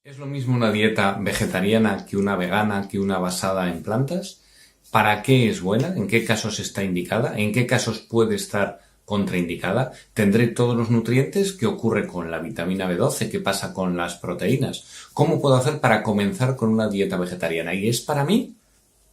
¿Es lo mismo una dieta vegetariana que una vegana, que una basada en plantas? ¿Para qué es buena? ¿En qué casos está indicada? ¿En qué casos puede estar contraindicada? ¿Tendré todos los nutrientes? ¿Qué ocurre con la vitamina B12? ¿Qué pasa con las proteínas? ¿Cómo puedo hacer para comenzar con una dieta vegetariana? ¿Y es para mí?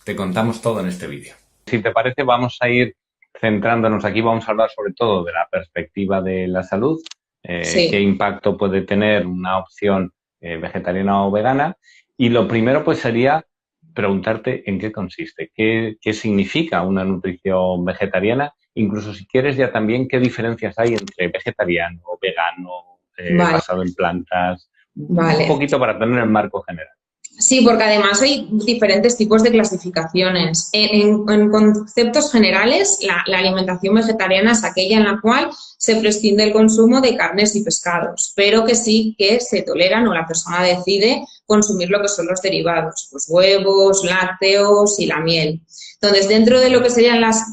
Te contamos todo en este vídeo. Si te parece, vamos a ir centrándonos aquí, vamos a hablar sobre todo de la perspectiva de la salud, qué Sí, impacto puede tener una opción vegetariana o vegana. Y lo primero pues sería preguntarte en qué consiste, qué significa una nutrición vegetariana, incluso si quieres ya también qué diferencias hay entre vegetariano, vegano, vale, basado en plantas, un vale. poquito para tener el marco general. Sí, porque además hay diferentes tipos de clasificaciones. En conceptos generales, la alimentación vegetariana es aquella en la cual se prescinde el consumo de carnes y pescados, pero que sí que se toleran o la persona decide consumir lo que son los derivados, pues huevos, lácteos y la miel. Entonces, dentro de lo que serían las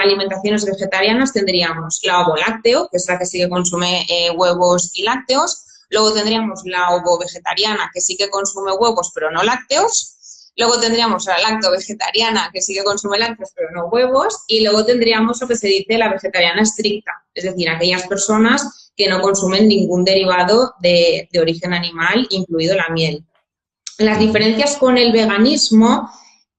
alimentaciones vegetarianas tendríamos la ovo-lácteo, que es la que sí que consume huevos y lácteos. Luego tendríamos la ovo-vegetariana, que sí que consume huevos, pero no lácteos. Luego tendríamos la lacto-vegetariana, que sí que consume lácteos, pero no huevos. Y luego tendríamos lo que se dice la vegetariana estricta, es decir, aquellas personas que no consumen ningún derivado de origen animal, incluido la miel. Las Ujú. diferencias con el veganismo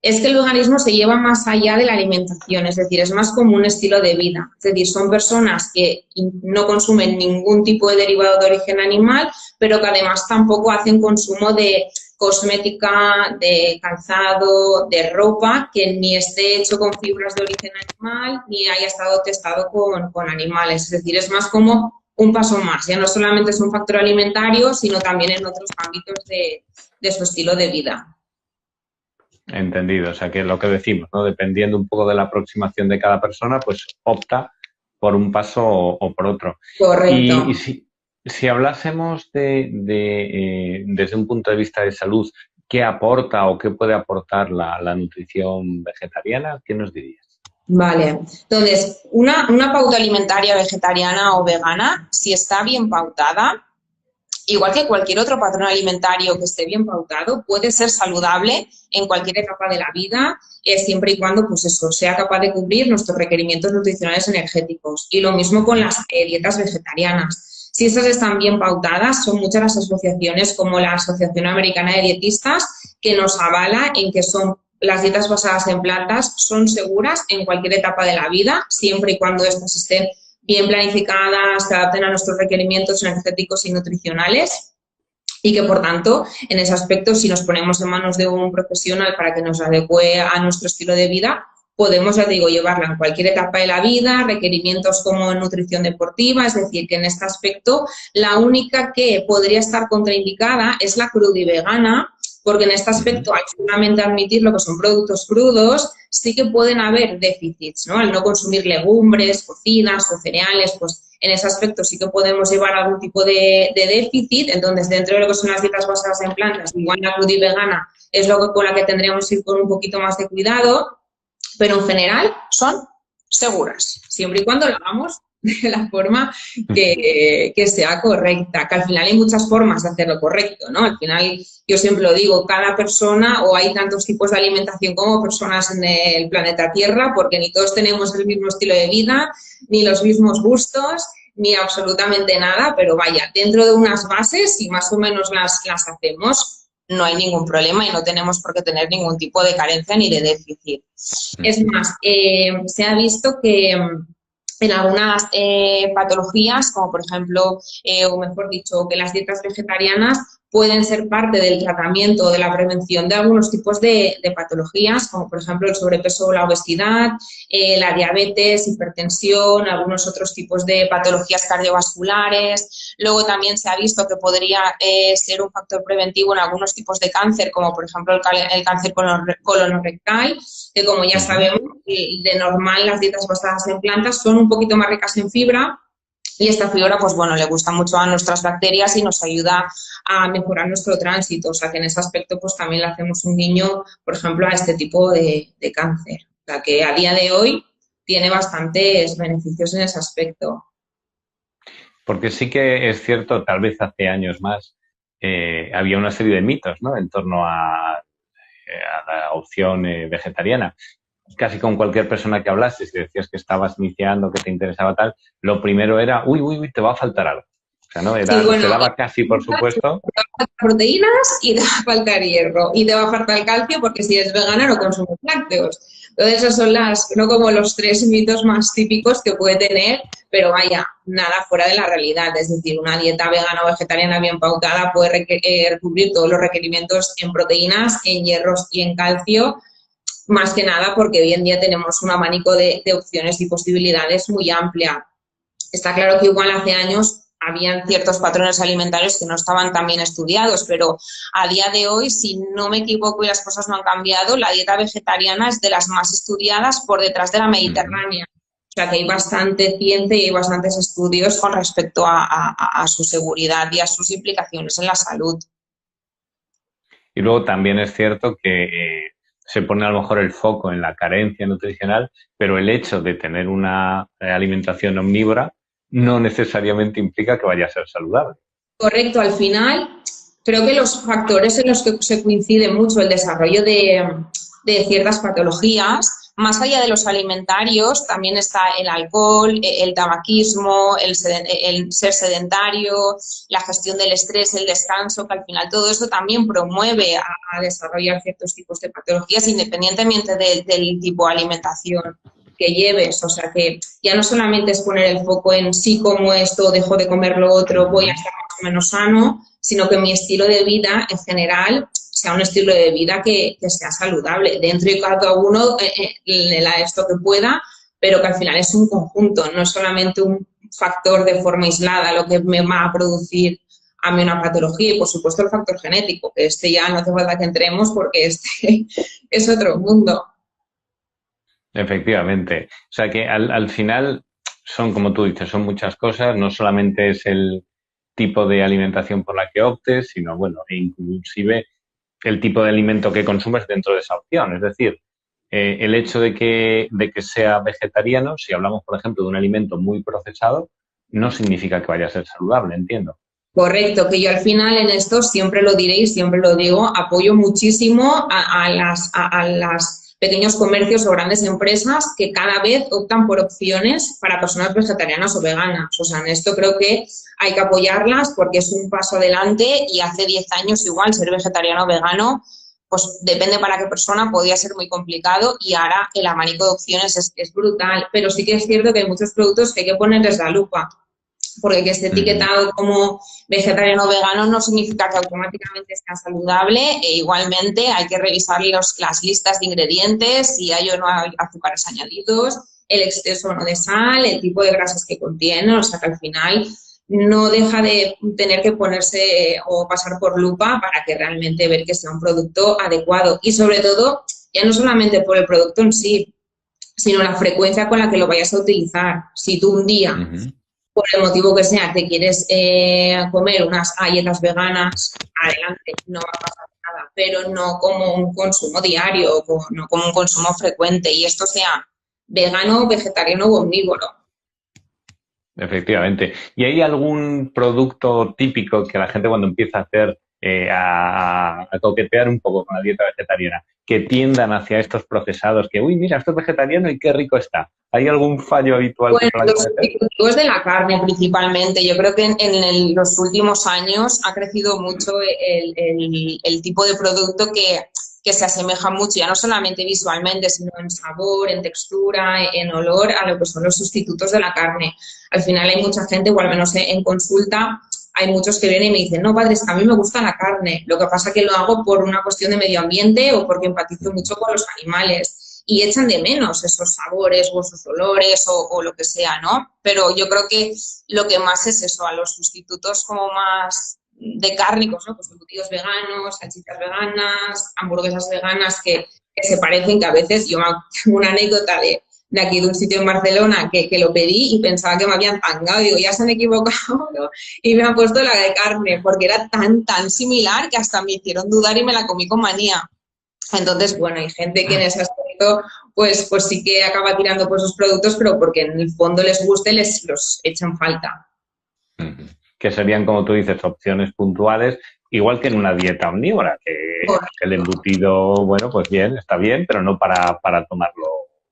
es que el veganismo se lleva más allá de la alimentación, es decir, es más como un estilo de vida. Es decir, son personas que no consumen ningún tipo de derivado de origen animal, pero que además tampoco hacen consumo de cosmética, de calzado, de ropa que ni esté hecho con fibras de origen animal ni haya estado testado con animales. Es decir, es más como un paso más. Ya no solamente es un factor alimentario, sino también en otros ámbitos de su estilo de vida. Entendido, o sea que lo que decimos, ¿no? Dependiendo un poco de la aproximación de cada persona, pues opta por un paso o por otro. Correcto. Y si hablásemos desde un punto de vista de salud, ¿qué aporta o qué puede aportar la nutrición vegetariana? ¿Qué nos dirías? Vale. Entonces, una pauta alimentaria vegetariana o vegana, si está bien pautada, igual que cualquier otro patrón alimentario que esté bien pautado, puede ser saludable en cualquier etapa de la vida, siempre y cuando pues eso, sea capaz de cubrir nuestros requerimientos nutricionales energéticos. Y lo mismo con las dietas vegetarianas. Si estas están bien pautadas, son muchas las asociaciones como la Asociación Americana de Dietistas que nos avala en que son las dietas basadas en plantas son seguras en cualquier etapa de la vida, siempre y cuando estas estén bien planificadas, se adapten a nuestros requerimientos energéticos y nutricionales y que, por tanto, en ese aspecto, si nos ponemos en manos de un profesional para que nos adecue a nuestro estilo de vida, podemos, ya digo, llevarla en cualquier etapa de la vida, requerimientos como nutrición deportiva, es decir, que en este aspecto la única que podría estar contraindicada es la crudivegana, porque en este Ujú. aspecto, al solamente admitir lo que son productos crudos, sí que pueden haber déficits, ¿no? Al no consumir legumbres, cocidas o cereales, pues en ese aspecto sí que podemos llevar algún tipo de déficit. Entonces, dentro de lo que son las dietas basadas en plantas, igual la crudivegana es lo que, con la que tendríamos que ir con un poquito más de cuidado, pero en general son seguras, siempre y cuando lo hagamos de la forma que sea correcta, que al final hay muchas formas de hacerlo correcto, ¿no? Al final, yo siempre lo digo, cada persona, o hay tantos tipos de alimentación como personas en el planeta Tierra, porque ni todos tenemos el mismo estilo de vida, ni los mismos gustos, ni absolutamente nada, pero vaya, dentro de unas bases, si más o menos las hacemos, no hay ningún problema y no tenemos por qué tener ningún tipo de carencia ni de déficit. Es más, se ha visto que en algunas patologías, como por ejemplo, o mejor dicho, que las dietas vegetarianas pueden ser parte del tratamiento o de la prevención de algunos tipos de patologías, como por ejemplo el sobrepeso o la obesidad, la diabetes, hipertensión, algunos otros tipos de patologías cardiovasculares. Luego también se ha visto que podría ser un factor preventivo en algunos tipos de cáncer, como por ejemplo el cáncer colorectal, que como ya Ujú. sabemos, de normal las dietas basadas en plantas son un poquito más ricas en fibra y esta fibra, pues bueno, le gusta mucho a nuestras bacterias y nos ayuda a mejorar nuestro tránsito. O sea que en ese aspecto, pues también le hacemos un guiño, por ejemplo, a este tipo de cáncer. O sea que a día de hoy tiene bastantes beneficios en ese aspecto. Porque sí que es cierto, tal vez hace años más, había una serie de mitos, ¿no? En torno a la opción vegetariana. Casi con cualquier persona que hablases, si decías que estabas iniciando, que te interesaba tal, lo primero era, uy, uy, uy, te va a faltar algo. O sea, ¿no? Sí, Se bueno, daba casi por supuesto. te va a faltar proteínas y te va a faltar hierro y te va a faltar calcio porque si eres vegana no consumes lácteos. Entonces, esos son no como los tres mitos más típicos que puede tener, pero vaya, nada fuera de la realidad. Es decir, una dieta vegana o vegetariana bien pautada puede cubrir todos los requerimientos en proteínas, en hierros y en calcio, más que nada porque hoy en día tenemos un abanico de opciones y posibilidades muy amplia. Está claro que igual hace años habían ciertos patrones alimentarios que no estaban tan bien estudiados, pero a día de hoy, si no me equivoco y las cosas no han cambiado, la dieta vegetariana es de las más estudiadas por detrás de la mediterránea. O sea que hay bastante ciencia y hay bastantes estudios con respecto a su seguridad y a sus implicaciones en la salud. Y luego también es cierto que se pone a lo mejor el foco en la carencia nutricional, pero el hecho de tener una alimentación omnívora no necesariamente implica que vaya a ser saludable. Correcto, al final creo que los factores en los que se coincide mucho el desarrollo de ciertas patologías, más allá de los alimentarios, también está el alcohol, el tabaquismo, el ser sedentario, la gestión del estrés, el descanso, que al final todo eso también promueve a desarrollar ciertos tipos de patologías independientemente del tipo de alimentación que lleves, o sea que ya no solamente es poner el foco en sí como esto, dejo de comer lo otro, voy a estar más o menos sano, sino que mi estilo de vida en general sea un estilo de vida que sea saludable, dentro de cada uno esto que pueda, pero que al final es un conjunto, no es solamente un factor de forma aislada lo que me va a producir a mí una patología y por supuesto el factor genético, que este ya no hace falta que entremos porque este es otro mundo. Efectivamente. O sea que al final son, como tú dices, son muchas cosas. No solamente es el tipo de alimentación por la que optes, sino, bueno, e inclusive el tipo de alimento que consumes dentro de esa opción. Es decir, el hecho de que sea vegetariano, si hablamos, por ejemplo, de un alimento muy procesado, no significa que vaya a ser saludable, entiendo. Correcto, que yo al final en esto siempre lo diré y siempre lo digo, apoyo muchísimo a las pequeños comercios o grandes empresas que cada vez optan por opciones para personas vegetarianas o veganas. O sea, en esto creo que hay que apoyarlas porque es un paso adelante y hace 10 años igual ser vegetariano o vegano, pues depende para qué persona, podía ser muy complicado y ahora el abanico de opciones es brutal. Pero sí que es cierto que hay muchos productos que hay que ponerles la lupa, porque que esté etiquetado como vegetariano o vegano no significa que automáticamente sea saludable e igualmente hay que revisar las listas de ingredientes, si hay o no hay azúcares añadidos, el exceso o no de sal, el tipo de grasas que contiene, o sea que al final no deja de tener que ponerse o pasar por lupa para que realmente ver que sea un producto adecuado y sobre todo ya no solamente por el producto en sí, sino la frecuencia con la que lo vayas a utilizar. Si tú un día por el motivo que sea, te quieres comer unas galletas veganas, adelante, no va a pasar nada, pero no como un consumo diario, no como un consumo frecuente, y esto sea vegano, vegetariano o omnívoro. Efectivamente. ¿Y hay algún producto típico que la gente cuando empieza a hacer, a coquetear un poco con la dieta vegetariana, que tiendan hacia estos procesados, que, uy, mira, esto es vegetariano y qué rico está? ¿Hay algún fallo habitual que Bueno, suelen los cometer? sustitutivos de la carne principalmente. Yo creo que en los últimos años ha crecido mucho el tipo de producto que se asemeja mucho, ya no solamente visualmente, sino en sabor, en textura, en olor, a lo que son los sustitutos de la carne. Al final hay mucha gente, o al menos en consulta, hay muchos que vienen y me dicen, no, padre, es que a mí me gusta la carne. Lo que pasa es que lo hago por una cuestión de medio ambiente o porque empatizo mucho con los animales y echan de menos esos sabores o esos olores o lo que sea, ¿no? Pero yo creo que lo que más es eso, a los sustitutos como más de cárnicos, ¿no? Pues embutidos veganos, salchichas veganas, hamburguesas veganas que se parecen, que a veces yo tengo una anécdota de aquí de un sitio en Barcelona que lo pedí y pensaba que me habían tangado, digo, ya se han equivocado, ¿no? Y me han puesto la de carne porque era tan similar que hasta me hicieron dudar y me la comí con manía. Entonces, bueno, hay gente que en ese aspecto pues sí que acaba tirando por esos productos, pero porque en el fondo les guste, los echan falta. Que serían, como tú dices, opciones puntuales, igual que en una dieta omnívora, que el embutido, bueno, pues bien, está bien, pero no para tomarlo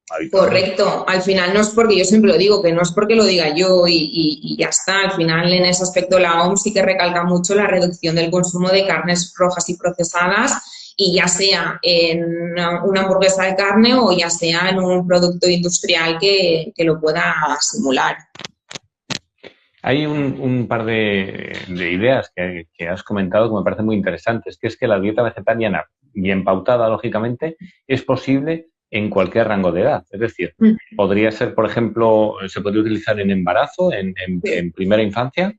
habitualmente. Correcto, al final no es porque, yo siempre lo digo, que no es porque lo diga yo y ya está, al final en ese aspecto la OMS sí que recalca mucho la reducción del consumo de carnes rojas y procesadas, y ya sea en una hamburguesa de carne o ya sea en un producto industrial que lo pueda simular. Hay un par de ideas que has comentado que me parecen muy interesantes, que es que la dieta vegetariana, bien pautada, lógicamente, es posible en cualquier rango de edad. Es decir, podría ser, por ejemplo, se podría utilizar en embarazo, en primera infancia.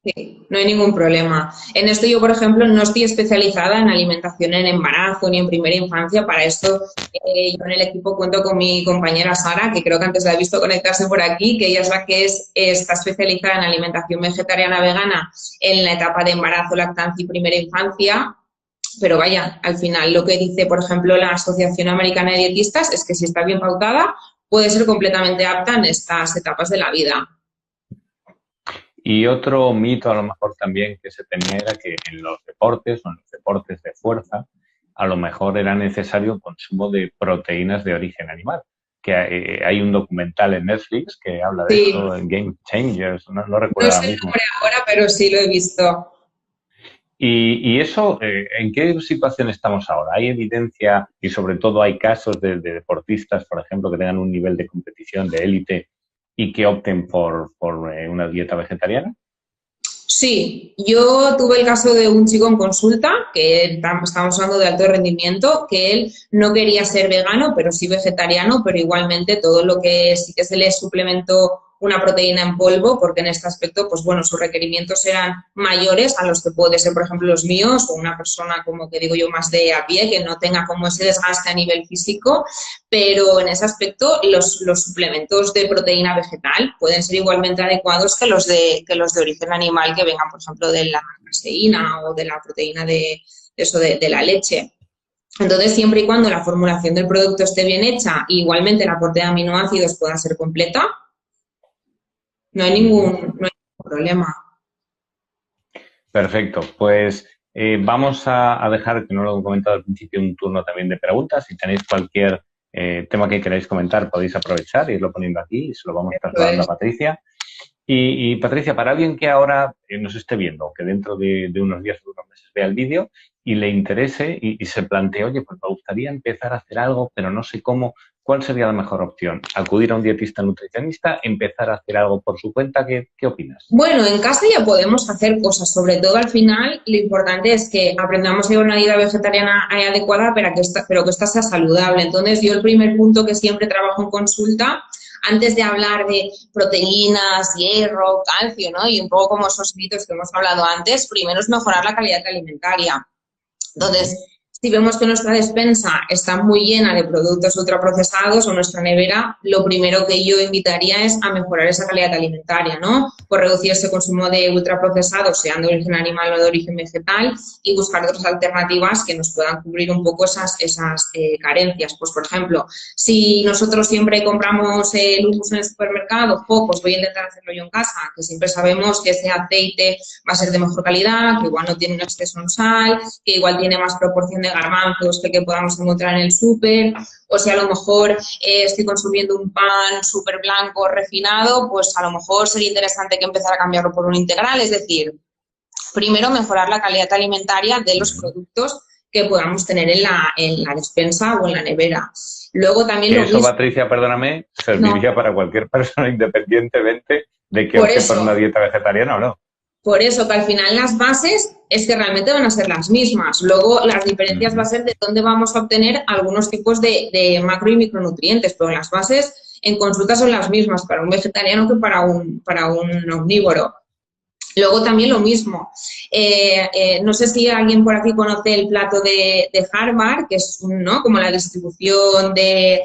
Sí, no hay ningún problema. En esto yo, por ejemplo, no estoy especializada en alimentación en embarazo ni en primera infancia. Para esto, yo en el equipo cuento con mi compañera Sara, que creo que antes la he visto conectarse por aquí, que ella es la que está especializada en alimentación vegetariana vegana en la etapa de embarazo, lactancia y primera infancia. Pero vaya, al final lo que dice, por ejemplo, la Asociación Americana de Dietistas es que si está bien pautada, puede ser completamente apta en estas etapas de la vida. Y otro mito a lo mejor también que se tenía era que en los deportes o en los deportes de fuerza a lo mejor era necesario el consumo de proteínas de origen animal. Que hay un documental en Netflix que habla de Sí, esto, en Game Changers, no no recuerdo ahora sé el mismo. nombre ahora, pero sí lo he visto. Y eso, ¿en qué situación estamos ahora? ¿Hay evidencia y sobre todo hay casos de deportistas, por ejemplo, que tengan un nivel de competición de élite y que opten por una dieta vegetariana? Sí, yo tuve el caso de un chico en consulta, que estábamos hablando de alto rendimiento, que él no quería ser vegano, pero sí vegetariano, pero igualmente todo lo que sí que se le suplementó una proteína en polvo, porque en este aspecto, pues bueno, sus requerimientos eran mayores a los que puede ser, por ejemplo, los míos, o una persona, como que digo yo, más de a pie, que no tenga como ese desgaste a nivel físico, pero en ese aspecto los suplementos de proteína vegetal pueden ser igualmente adecuados que los de origen animal, que vengan, por ejemplo, de la caseína o de la proteína de la leche. Entonces, siempre y cuando la formulación del producto esté bien hecha, e igualmente el aporte de aminoácidos pueda ser completa, no hay ningún problema. Perfecto, pues vamos a dejar, que no lo he comentado al principio, un turno también de preguntas. Si tenéis cualquier tema que queráis comentar, podéis aprovechar e irlo poniendo aquí y se lo vamos trasladando a Pues, Patricia. Y Patricia, para alguien que ahora nos esté viendo, que dentro de unos días o unos meses vea el vídeo y le interese y se plantee, oye, pues me gustaría empezar a hacer algo, pero no sé cómo, ¿cuál sería la mejor opción? ¿Acudir a un dietista nutricionista? ¿Empezar a hacer algo por su cuenta? ¿Qué opinas? bueno, en casa ya podemos hacer cosas, sobre todo al final lo importante es que aprendamos a llevar una dieta vegetariana adecuada pero que esta sea saludable. Entonces, yo el primer punto que siempre trabajo en consulta, antes de hablar de proteínas, hierro, calcio, ¿no? Y un poco como esos mitos que hemos hablado antes, primero es mejorar la calidad alimentaria. Entonces, si vemos que nuestra despensa está muy llena de productos ultraprocesados o nuestra nevera, lo primero que yo invitaría es a mejorar esa calidad alimentaria, ¿no? Por reducir ese consumo de ultraprocesados, sean de origen animal o de origen vegetal, y buscar otras alternativas que nos puedan cubrir un poco esas carencias. Pues, por ejemplo, si nosotros siempre compramos lujos en el supermercado, pocos, voy a intentar hacerlo yo en casa, que siempre sabemos que ese aceite va a ser de mejor calidad, que igual no tiene un exceso en sal, que igual tiene más proporción de garbanzos que podamos encontrar en el súper, o si a lo mejor estoy consumiendo un pan súper blanco refinado, pues a lo mejor sería interesante que empezara a cambiarlo por un integral. Es decir, primero mejorar la calidad alimentaria de los productos que podamos tener en la despensa o en la nevera. Luego también Que lo eso, mismo. Patricia, perdóname, No, serviría para cualquier persona independientemente de que por opte por una eso. dieta vegetariana o no. Por eso que al final las bases es que realmente van a ser las mismas. Luego las diferencias va a ser de dónde vamos a obtener algunos tipos de macro y micronutrientes, pero las bases en consulta son las mismas para un vegetariano que para un omnívoro. Luego también lo mismo. No sé si alguien por aquí conoce el plato de Harvard, que es ¿no? como la distribución de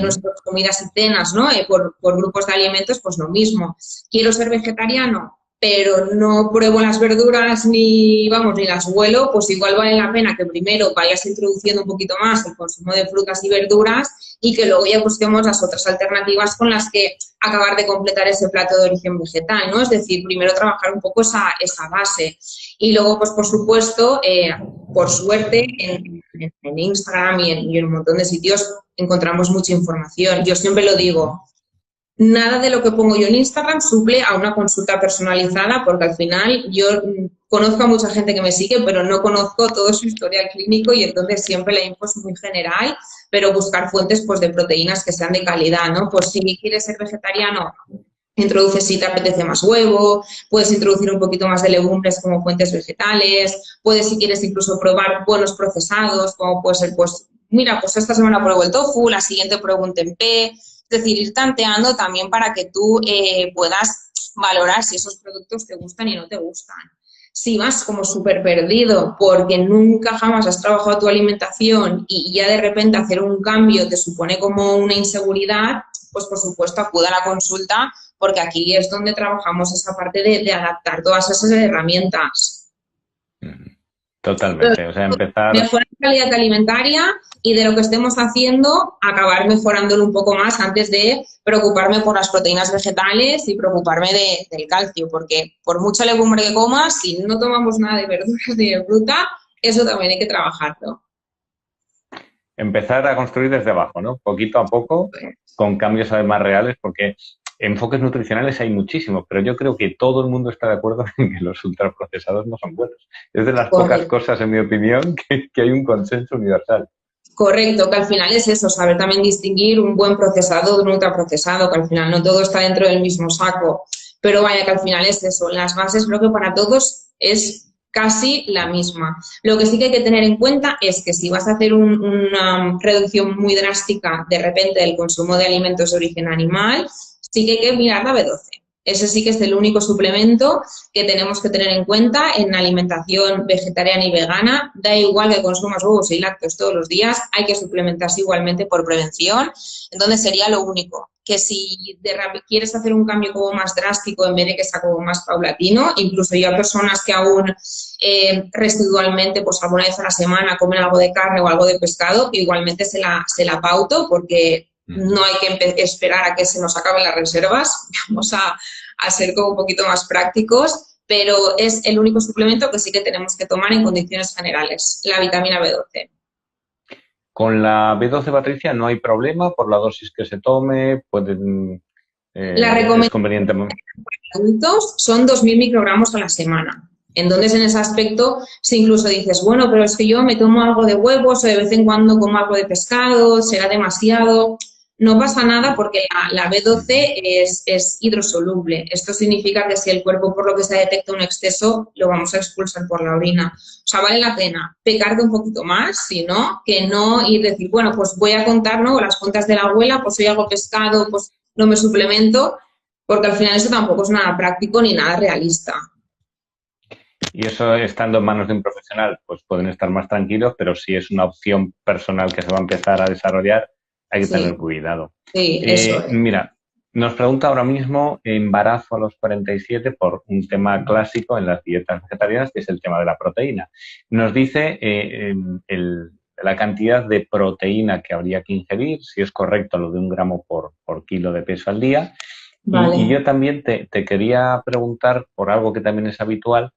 nuestras comidas y cenas, ¿no? Por grupos de alimentos, pues lo mismo. ¿Quiero ser vegetariano? pero no pruebo las verduras ni, vamos, ni las huelo, pues igual vale la pena que primero vayas introduciendo un poquito más el consumo de frutas y verduras y que luego ya busquemos las otras alternativas con las que acabar de completar ese plato de origen vegetal, ¿no? Es decir, primero trabajar un poco esa base. Y luego, pues por supuesto, por suerte, en Instagram y en un montón de sitios encontramos mucha información. Yo siempre lo digo, nada de lo que pongo yo en Instagram suple a una consulta personalizada, porque al final yo conozco a mucha gente que me sigue, pero no conozco todo su historial clínico y entonces siempre la info es muy general, pero buscar fuentes pues de proteínas que sean de calidad, ¿no? Pues si quieres ser vegetariano, introduces si te apetece más huevo, puedes introducir un poquito más de legumbres como fuentes vegetales, puedes si quieres incluso probar buenos procesados, como puede ser pues, mira, pues esta semana pruebo el tofu, la siguiente pruebo un tempeh. Es decir, ir tanteando también para que tú puedas valorar si esos productos te gustan y no te gustan. Si vas como súper perdido porque nunca jamás has trabajado tu alimentación y ya de repente hacer un cambio te supone como una inseguridad, pues por supuesto acuda a la consulta porque aquí es donde trabajamos esa parte de adaptar todas esas herramientas. Totalmente, o sea, empezar... Mejorar la calidad alimentaria y de lo que estemos haciendo, acabar mejorándolo un poco más antes de preocuparme por las proteínas vegetales y preocuparme del calcio, porque por mucha legumbre que comas, si no tomamos nada de verduras ni de fruta, eso también hay que trabajarlo. Empezar a construir desde abajo, ¿no? Poquito a poco, con cambios además reales, porque enfoques nutricionales hay muchísimos, pero yo creo que todo el mundo está de acuerdo en que los ultraprocesados no son buenos. Es de las pocas cosas, en mi opinión, que hay un consenso universal. Correcto, que al final es eso, saber también distinguir un buen procesado de un ultraprocesado, que al final no todo está dentro del mismo saco, pero vaya que al final es eso, las bases creo que para todos es casi la misma. Lo que sí que hay que tener en cuenta es que si vas a hacer una reducción muy drástica de repente del consumo de alimentos de origen animal, sí que hay que mirar la B12. Ese sí que es el único suplemento que tenemos que tener en cuenta en alimentación vegetariana y vegana. Da igual que consumas huevos y lácteos todos los días, hay que suplementarse igualmente por prevención. Entonces sería lo único, que si quieres hacer un cambio como más drástico en vez de que sea como más paulatino, incluso yo a personas que aún residualmente, pues alguna vez a la semana comen algo de carne o algo de pescado, igualmente se la pauto porque no hay que esperar a que se nos acaben las reservas, vamos a ser como un poquito más prácticos, pero es el único suplemento que sí que tenemos que tomar en condiciones generales, la vitamina B12. Con la B12, Patricia, no hay problema por la dosis que se tome, pueden... La recomendación para adultos son 2.000 microgramos a la semana. Entonces, en ese aspecto, si incluso dices, bueno, pero es que yo me tomo algo de huevos o de vez en cuando como algo de pescado, será demasiado... No pasa nada porque la B12 es hidrosoluble. Esto significa que si el cuerpo por lo que se detecta un exceso, lo vamos a expulsar por la orina. O sea, vale la pena pecarte un poquito más, si no, que no ir decir, bueno, pues voy a contar, ¿no? Las cuentas de la abuela, pues hoy hago pescado, pues no me suplemento, porque al final eso tampoco es nada práctico ni nada realista. Y eso, estando en manos de un profesional, pues pueden estar más tranquilos, pero si es una opción personal que se va a empezar a desarrollar, hay que tener cuidado. Sí, eso es. Mira, nos pregunta ahora mismo embarazo a los 47 por un tema clásico en las dietas vegetarianas, que es el tema de la proteína. Nos dice la cantidad de proteína que habría que ingerir, si es correcto lo de 1 gramo por kilo de peso al día. Vale. Y yo también te quería preguntar por algo que también es habitual,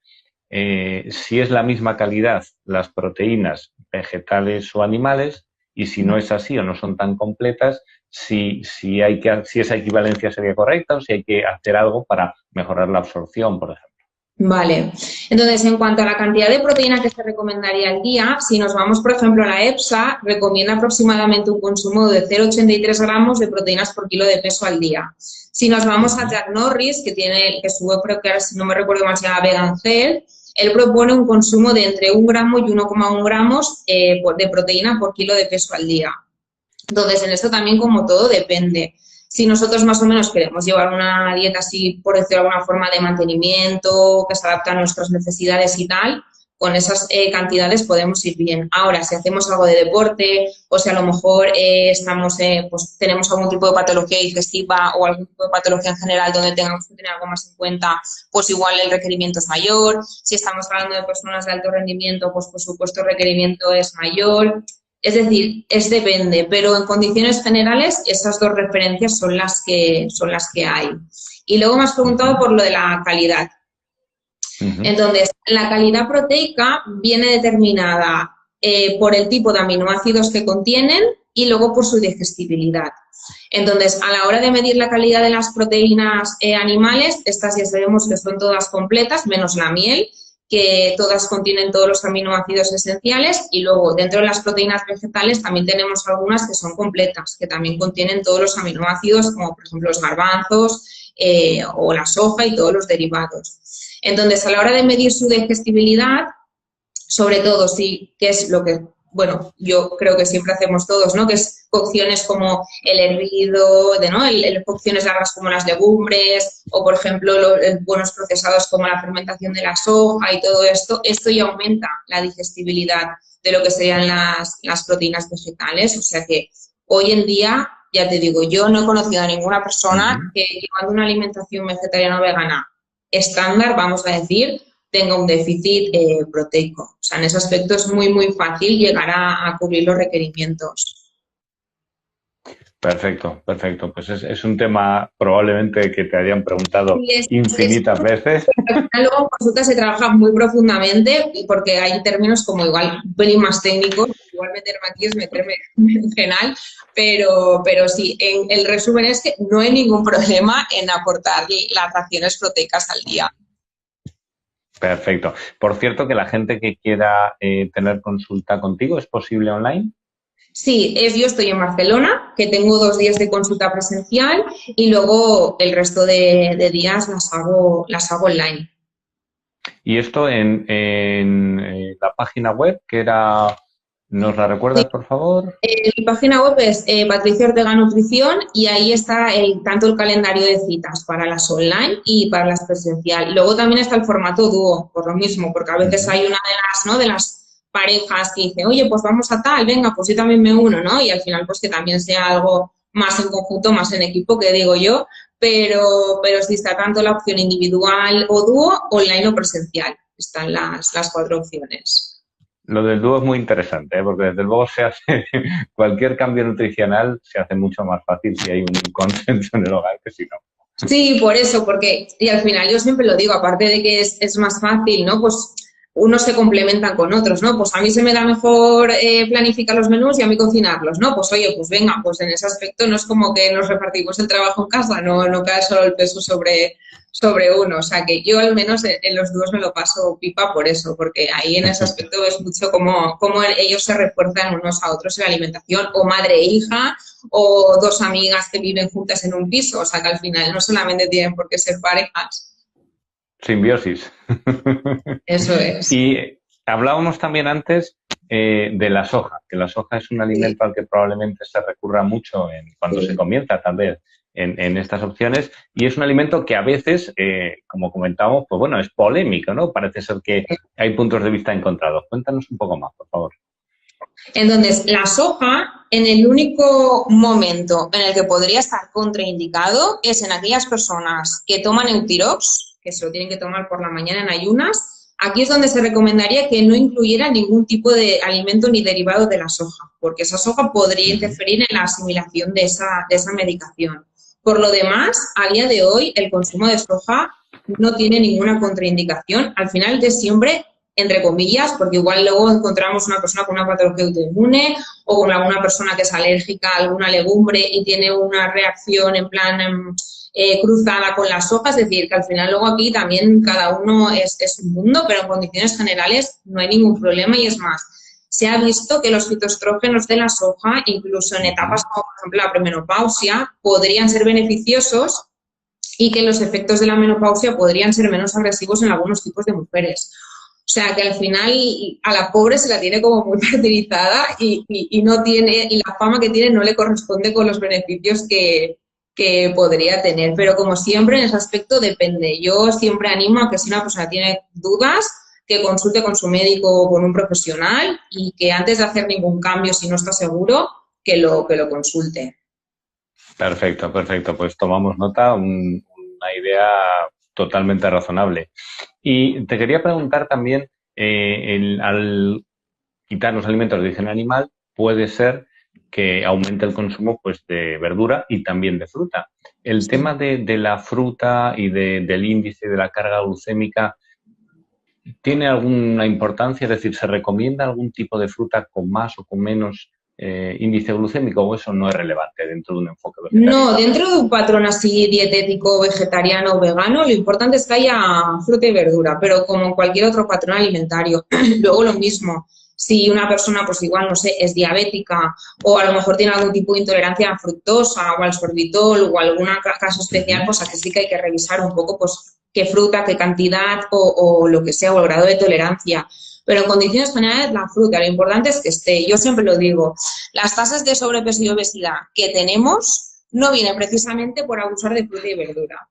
si es la misma calidad las proteínas vegetales o animales, y si no es así o no son tan completas, si esa equivalencia sería correcta o si hay que hacer algo para mejorar la absorción, por ejemplo. Vale. Entonces, en cuanto a la cantidad de proteína que se recomendaría al día, si nos vamos, por ejemplo, a la EFSA, recomienda aproximadamente un consumo de 0,83 gramos de proteínas por kilo de peso al día. Si nos vamos a Jack Norris, que su web, creo que ahora, si no me recuerdo mal, se llama Vegan Health, él propone un consumo de entre 1 gramo y 1,1 gramos de proteína por kilo de peso al día. Entonces, en esto también, como todo, depende. Si nosotros más o menos queremos llevar una dieta así, por decirlo de alguna forma, de mantenimiento, que se adapta a nuestras necesidades y tal, con esas cantidades podemos ir bien. Ahora, si hacemos algo de deporte o si a lo mejor pues tenemos algún tipo de patología digestiva o algún tipo de patología en general donde tengamos que tener algo más en cuenta, pues igual el requerimiento es mayor. Si estamos hablando de personas de alto rendimiento, pues por supuesto el requerimiento es mayor. Es decir, depende, pero en condiciones generales esas dos referencias son las que hay. Y luego me has preguntado por lo de la calidad. Entonces, la calidad proteica viene determinada por el tipo de aminoácidos que contienen y luego por su digestibilidad. Entonces, a la hora de medir la calidad de las proteínas animales, estas ya sabemos que son todas completas, menos la miel, que todas contienen todos los aminoácidos esenciales, y luego dentro de las proteínas vegetales también tenemos algunas que son completas, que también contienen todos los aminoácidos, como por ejemplo los garbanzos o la soja y todos los derivados. Entonces, a la hora de medir su digestibilidad, sobre todo, sí, que es lo que, bueno, yo creo que siempre hacemos todos, ¿no? Que es cocciones como el hervido, cocciones largas como las legumbres, o por ejemplo, buenos procesados como la fermentación de la soja y todo esto ya aumenta la digestibilidad de lo que serían las proteínas vegetales. O sea que hoy en día, ya te digo, yo no he conocido a ninguna persona que llevando una alimentación vegetariana o vegana estándar, vamos a decir, tenga un déficit proteico. O sea, en ese aspecto es muy, muy fácil llegar a cubrir los requerimientos. Perfecto, perfecto. Pues es un tema probablemente que te hayan preguntado infinitas veces. Luego en consulta se trabaja muy profundamente porque hay términos como igual un pelín más técnicos, igual meterme aquí es meterme en general, pero sí, el resumen es que no hay ningún problema en aportar las raciones proteicas al día. Perfecto. Por cierto, que la gente que quiera tener consulta contigo, ¿es posible online? Sí, yo estoy en Barcelona, que tengo 2 días de consulta presencial y luego el resto de días las hago online. Y esto en la página web, que era, ¿nos la recuerdas, por favor? Mi página web es Patricia Ortega Nutrición y ahí está tanto el calendario de citas para las online y para las presencial. Luego también está el formato dúo, por lo mismo, porque a veces hay una de las parejas que dice, oye, pues vamos a tal, venga, pues yo también me uno, ¿no? Y al final, pues que también sea algo más en conjunto, más en equipo, que digo yo, pero sí está tanto la opción individual o dúo, online o presencial. Están las 4 opciones. Lo del dúo es muy interesante, porque desde luego se hace cualquier cambio nutricional se hace mucho más fácil si hay un consenso en el hogar que si no. Sí, por eso, porque, y al final yo siempre lo digo, aparte de que es más fácil, ¿no? Pues unos se complementan con otros, ¿no? Pues a mí se me da mejor planificar los menús y a mí cocinarlos, ¿no? Pues oye, pues venga, pues en ese aspecto no es como que nos repartimos el trabajo en casa, no cae solo el peso sobre uno. O sea que yo al menos en los dúos me lo paso pipa por eso, porque ahí en ese aspecto es mucho como ellos se refuerzan unos a otros en la alimentación, o madre e hija, o 2 amigas que viven juntas en un piso. O sea que al final no solamente tienen por qué ser parejas. Simbiosis. Eso es. Y hablábamos también antes de la soja, que la soja es un alimento al que probablemente se recurra mucho cuando se comienza tal vez en estas opciones, y es un alimento que a veces, como comentábamos, pues bueno, es polémico, ¿no? Parece ser que hay puntos de vista encontrados. Cuéntanos un poco más, por favor. Entonces, la soja, en el único momento en el que podría estar contraindicado es en aquellas personas que toman Eutirox, que se lo tienen que tomar por la mañana en ayunas. Aquí es donde se recomendaría que no incluyera ningún tipo de alimento ni derivado de la soja, porque esa soja podría interferir en la asimilación de esa medicación. Por lo demás, a día de hoy, el consumo de soja no tiene ninguna contraindicación. Al final de siempre, entre comillas, porque igual luego encontramos una persona con una patología autoinmune o con alguna persona que es alérgica a alguna legumbre y tiene una reacción en plan cruzada con la soja, es decir, que al final luego aquí también cada uno es un mundo, pero en condiciones generales no hay ningún problema y es más, se ha visto que los fitoestrógenos de la soja, incluso en etapas como por ejemplo la premenopausia, podrían ser beneficiosos y que los efectos de la menopausia podrían ser menos agresivos en algunos tipos de mujeres. O sea, que al final a la pobre se la tiene como muy martirizada y no tiene, y la fama que tiene no le corresponde con los beneficios que podría tener. Pero como siempre, en ese aspecto depende. Yo siempre animo a que si una persona tiene dudas, que consulte con su médico o con un profesional y que antes de hacer ningún cambio, si no está seguro, que lo consulte. Perfecto, perfecto. Pues tomamos nota, una idea totalmente razonable. Y te quería preguntar también, al quitar los alimentos de origen animal, puede ser que aumente el consumo pues, de verdura y también de fruta. El tema de la fruta y del índice de la carga glucémica, ¿tiene alguna importancia? Es decir, ¿se recomienda algún tipo de fruta con más o con menos índice glucémico o eso no es relevante dentro de un enfoque vegetariano? No, dentro de un patrón así dietético, vegetariano o vegano, lo importante es que haya fruta y verdura, pero como en cualquier otro patrón alimentario. Luego lo mismo, si una persona pues igual, no sé, es diabética o a lo mejor tiene algún tipo de intolerancia a la fructosa o al sorbitol o algún caso especial, pues aquí sí que hay que revisar un poco pues qué fruta, qué cantidad o lo que sea, o el grado de tolerancia. Pero en condiciones generales, la fruta, lo importante es que esté. Yo siempre lo digo, las tasas de sobrepeso y obesidad que tenemos no vienen precisamente por abusar de fruta y verdura.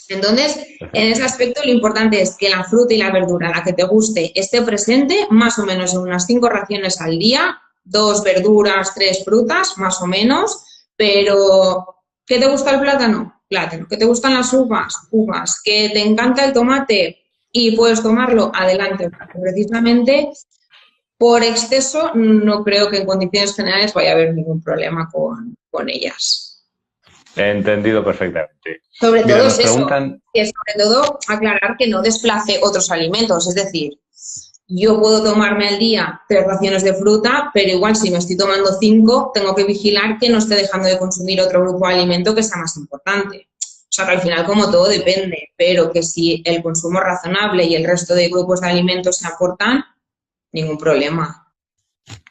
Entonces, en ese aspecto lo importante es que la fruta y la verdura, la que te guste, esté presente más o menos en unas 5 raciones al día, 2 verduras, 3 frutas, más o menos, pero ¿qué te gusta el plátano? Plátano. ¿Qué te gustan las uvas? Uvas. ¿Que te encanta el tomate? Y puedes tomarlo, adelante. Precisamente por exceso no creo que en condiciones generales vaya a haber ningún problema con ellas. He entendido perfectamente. Sobre Mira, todo nos es eso, preguntan... que sobre todo aclarar que no desplace otros alimentos, es decir, yo puedo tomarme al día 3 raciones de fruta, pero igual si me estoy tomando 5, tengo que vigilar que no esté dejando de consumir otro grupo de alimento que sea más importante. O sea que al final como todo depende, pero que si el consumo es razonable y el resto de grupos de alimentos se aportan, ningún problema.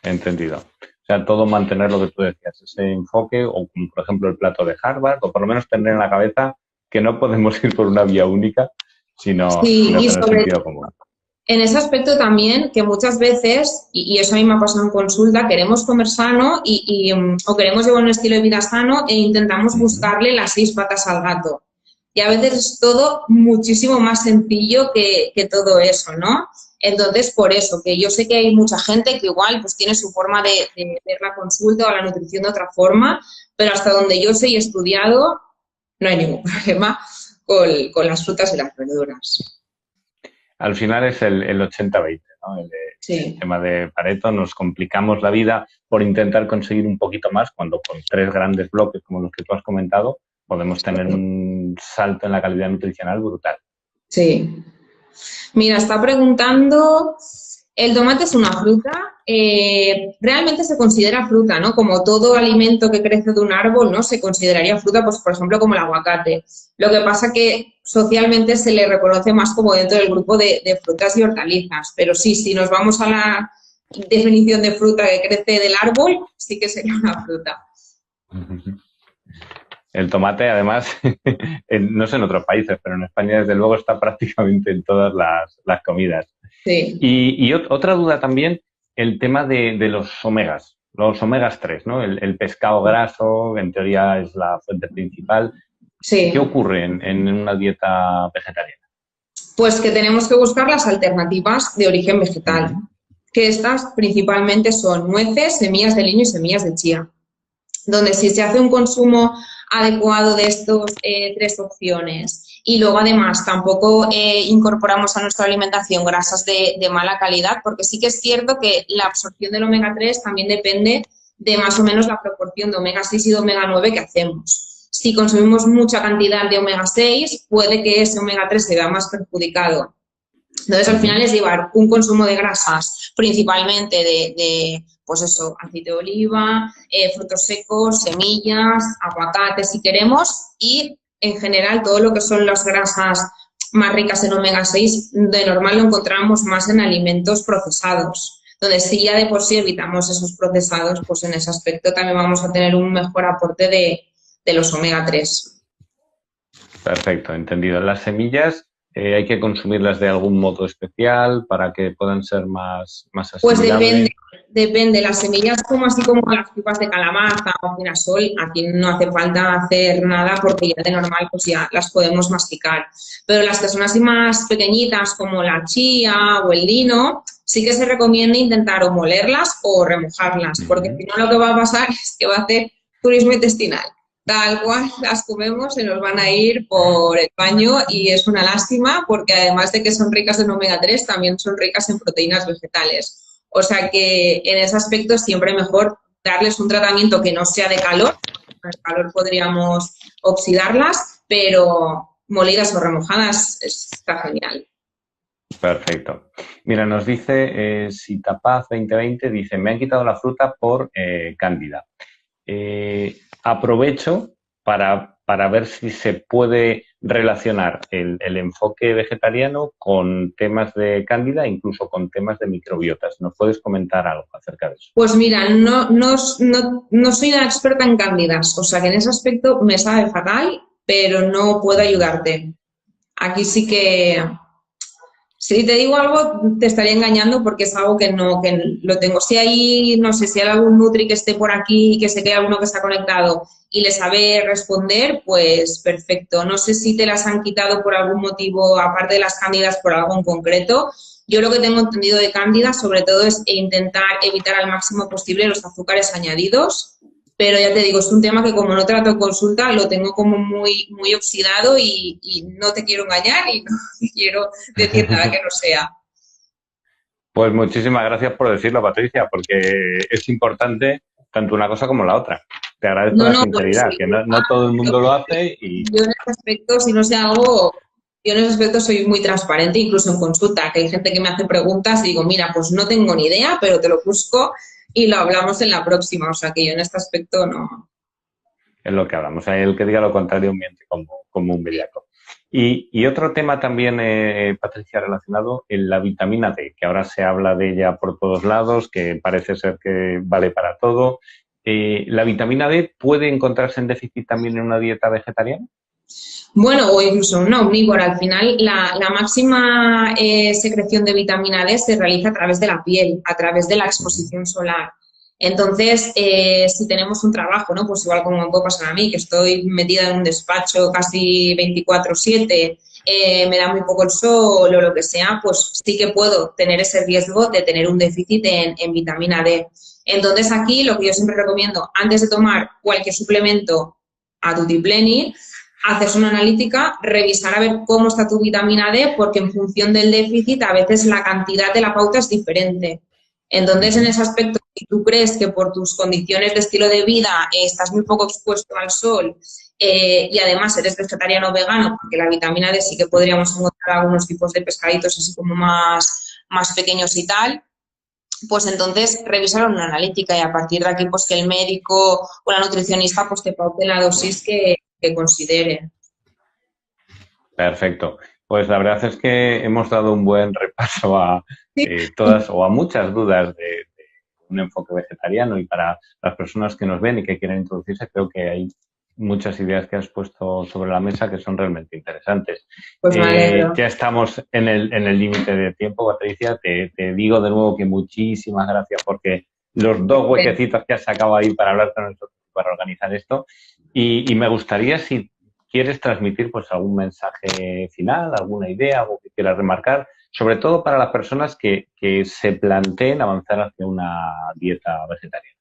Entendido. O sea, todo mantener lo que tú decías, ese enfoque, o como por ejemplo el plato de Harvard, o por lo menos tener en la cabeza que no podemos ir por una vía única, Sí, sino y tener sobre sentido común. en ese aspecto también, que muchas veces, y eso a mí me ha pasado en consulta, queremos comer sano o queremos llevar un estilo de vida sano e intentamos buscarle las 6 patas al gato. Y a veces es todo muchísimo más sencillo que todo eso, ¿no? Entonces, por eso, que yo sé que hay mucha gente que igual pues tiene su forma de ver la consulta o la nutrición de otra forma, pero hasta donde yo sé y he estudiado, no hay ningún problema con las frutas y las verduras. Al final es el 80-20, ¿no? El Sí. tema de Pareto, nos complicamos la vida por intentar conseguir un poquito más, cuando con 3 grandes bloques como los que tú has comentado, podemos tener un salto en la calidad nutricional brutal. Sí. Mira, está preguntando, ¿el tomate es una fruta? Realmente se considera fruta, ¿no? Como todo alimento que crece de un árbol, ¿no? Se consideraría fruta, pues por ejemplo, como el aguacate. Lo que pasa que socialmente se le reconoce más como dentro del grupo de frutas y hortalizas. Pero sí, si nos vamos a la definición de fruta que crece del árbol, sí que sería una fruta. El tomate, además, no sé en otros países, pero en España, desde luego, está prácticamente en todas las comidas. Sí. Y otra duda también, el tema de los omegas 3, ¿no? El pescado graso, en teoría es la fuente principal. Sí. ¿Qué ocurre en una dieta vegetariana? Pues que tenemos que buscar las alternativas de origen vegetal, que estas principalmente son nueces, semillas de lino y semillas de chía, donde si se hace un consumo adecuado de estos 3 opciones y luego además tampoco incorporamos a nuestra alimentación grasas de mala calidad, porque sí que es cierto que la absorción del omega 3 también depende de más o menos la proporción de omega 6 y de omega 9 que hacemos. Si consumimos mucha cantidad de omega 6, puede que ese omega 3 se vea más perjudicado. Entonces, al final es llevar un consumo de grasas, principalmente pues eso, aceite de oliva, frutos secos, semillas, aguacate si queremos, y en general todo lo que son las grasas más ricas en omega 6, de normal lo encontramos más en alimentos procesados. Entonces, si ya de por sí evitamos esos procesados, pues en ese aspecto también vamos a tener un mejor aporte de los omega 3. Perfecto, entendido. Las semillas hay que consumirlas de algún modo especial para que puedan ser más Pues asimilables. Depende, las semillas como así como las pipas de calabaza o girasol, aquí no hace falta hacer nada porque ya de normal pues ya las podemos masticar. Pero las que son así más pequeñitas como la chía o el lino, sí que se recomienda intentar o molerlas o remojarlas, porque si no lo que va a pasar es que va a hacer turismo intestinal. Tal cual las comemos, se nos van a ir por el baño y es una lástima porque además de que son ricas en omega 3, también son ricas en proteínas vegetales. O sea que en ese aspecto siempre mejor darles un tratamiento que no sea de calor. Con el calor podríamos oxidarlas, pero molidas o remojadas está genial. Perfecto. Mira, nos dice Sitapaz 2020, dice, me han quitado la fruta por cándida. Aprovecho para ver si se puede relacionar el enfoque vegetariano con temas de cándida, incluso con temas de microbiotas. ¿Nos puedes comentar algo acerca de eso? Pues mira, no soy una experta en cándidas, o sea que en ese aspecto me sabe fatal, pero no puedo ayudarte. Aquí sí que... Si te digo algo, te estaría engañando porque es algo que no lo tengo. Si hay, no sé, si hay algún Nutri que esté por aquí, que se quede alguno que está conectado y le sabe responder, pues perfecto. No sé si te las han quitado por algún motivo, aparte de las cándidas, por algo en concreto. Yo lo que tengo entendido de cándida, sobre todo, es intentar evitar al máximo posible los azúcares añadidos. Pero ya te digo, es un tema que como no trato consulta, lo tengo como muy, muy oxidado y no te quiero engañar y no te quiero decir nada que no sea. Pues muchísimas gracias por decirlo, Patricia, porque es importante tanto una cosa como la otra. Te agradezco la sinceridad, pues sí, que no todo el mundo lo hace y... Yo en ese aspecto, si no sé algo, yo en ese aspecto soy muy transparente, incluso en consulta, que hay gente que me hace preguntas y digo, mira, pues no tengo ni idea, pero te lo busco y lo hablamos en la próxima. O sea que yo en este aspecto no. Es lo que hablamos. El que diga lo contrario miente como un bellaco. Y otro tema también, Patricia, relacionado en la vitamina D, que ahora se habla de ella por todos lados, que parece ser que vale para todo. ¿La vitamina D puede encontrarse en déficit también en una dieta vegetariana? Bueno, o incluso una omnívora. Al final, la máxima secreción de vitamina D se realiza a través de la piel, a través de la exposición solar. Entonces, si tenemos un trabajo, ¿no? Pues igual como me puede pasar a mí, que estoy metida en un despacho casi 24/7, me da muy poco el sol o lo que sea, pues sí que puedo tener ese riesgo de tener un déficit en vitamina D. Entonces, aquí lo que yo siempre recomiendo, antes de tomar cualquier suplemento a tutipleni, haces una analítica, revisar a ver cómo está tu vitamina D, porque en función del déficit a veces la cantidad de la pauta es diferente. Entonces, en ese aspecto, si tú crees que por tus condiciones de estilo de vida estás muy poco expuesto al sol y además eres vegetariano o vegano, porque la vitamina D sí que podríamos encontrar algunos tipos de pescaditos así como más pequeños y tal, pues entonces revisar una analítica y a partir de aquí pues que el médico o la nutricionista pues te paute la dosis que considere. Perfecto. Pues la verdad es que hemos dado un buen repaso a todas o a muchas dudas de un enfoque vegetariano y para las personas que nos ven y que quieren introducirse creo que hay muchas ideas que has puesto sobre la mesa que son realmente interesantes. Pues me alegro. Ya estamos en el límite de tiempo, Patricia. Te digo de nuevo que muchísimas gracias porque los dos huequecitos que has sacado ahí para hablar con nosotros, para organizar esto. Y me gustaría, si quieres transmitir pues algún mensaje final, alguna idea, algo que quieras remarcar, sobre todo para las personas que se planteen avanzar hacia una dieta vegetariana.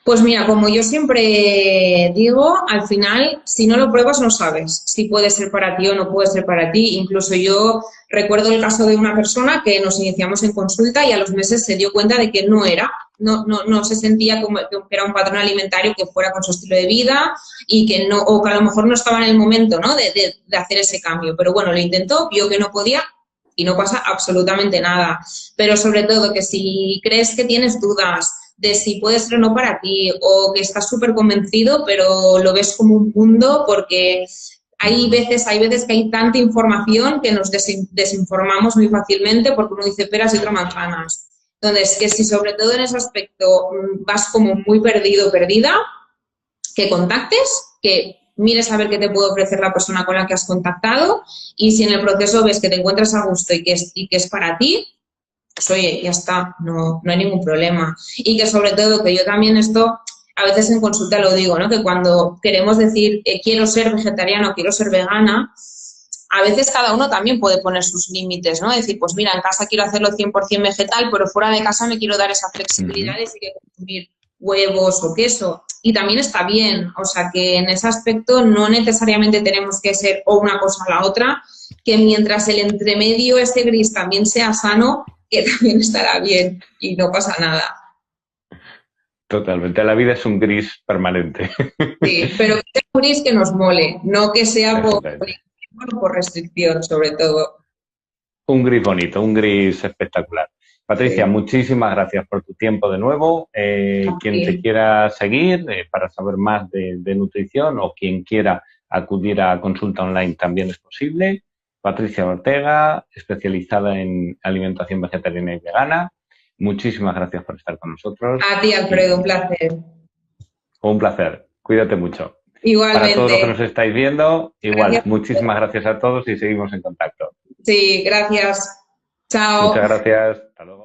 Pues mira, como yo siempre digo, al final, si no lo pruebas, no sabes si puede ser para ti o no puede ser para ti. Incluso yo recuerdo el caso de una persona que nos iniciamos en consulta y a los meses se dio cuenta de que no se sentía como que era un patrón alimentario que fuera con su estilo de vida y que no, o que a lo mejor no estaba en el momento, ¿no? de hacer ese cambio. Pero bueno, lo intentó, vio que no podía y no pasa absolutamente nada. Pero sobre todo que si crees que tienes dudas de si puede ser o no para ti, o que estás súper convencido, pero lo ves como un mundo, porque hay veces que hay tanta información que nos desinformamos muy fácilmente porque uno dice peras y otro manzanas. Entonces, que si sobre todo en ese aspecto vas como muy perdido, perdida, que contactes, que mires a ver qué te puede ofrecer la persona con la que has contactado y si en el proceso ves que te encuentras a gusto y que es para ti, pues oye, ya está, no hay ningún problema. Y que sobre todo, que yo también esto a veces en consulta lo digo, ¿no? Que cuando queremos decir quiero ser vegetariano, quiero ser vegana, a veces cada uno también puede poner sus límites, ¿no? Decir, pues mira, en casa quiero hacerlo 100% vegetal, pero fuera de casa me quiero dar esa flexibilidad de si quiero consumir huevos o queso. Y también está bien, o sea que en ese aspecto no necesariamente tenemos que ser o una cosa o la otra, que mientras el entremedio, ese gris, también sea sano, que también estará bien y no pasa nada. Totalmente. La vida es un gris permanente. Sí, pero que sea un gris que nos mole, no que sea por restricción, sobre todo. Un gris bonito, un gris espectacular. Patricia, Sí. muchísimas gracias por tu tiempo de nuevo. Quien te quiera seguir para saber más de nutrición o quien quiera acudir a consulta online también es posible. Patricia Ortega, especializada en alimentación vegetariana y vegana. Muchísimas gracias por estar con nosotros. A ti, Alfredo, un placer. Un placer. Cuídate mucho. Igualmente. Para todos los que nos estáis viendo, igual, Gracias. muchísimas gracias a todos y seguimos en contacto. Sí, gracias. Chao. Muchas gracias. Hasta luego.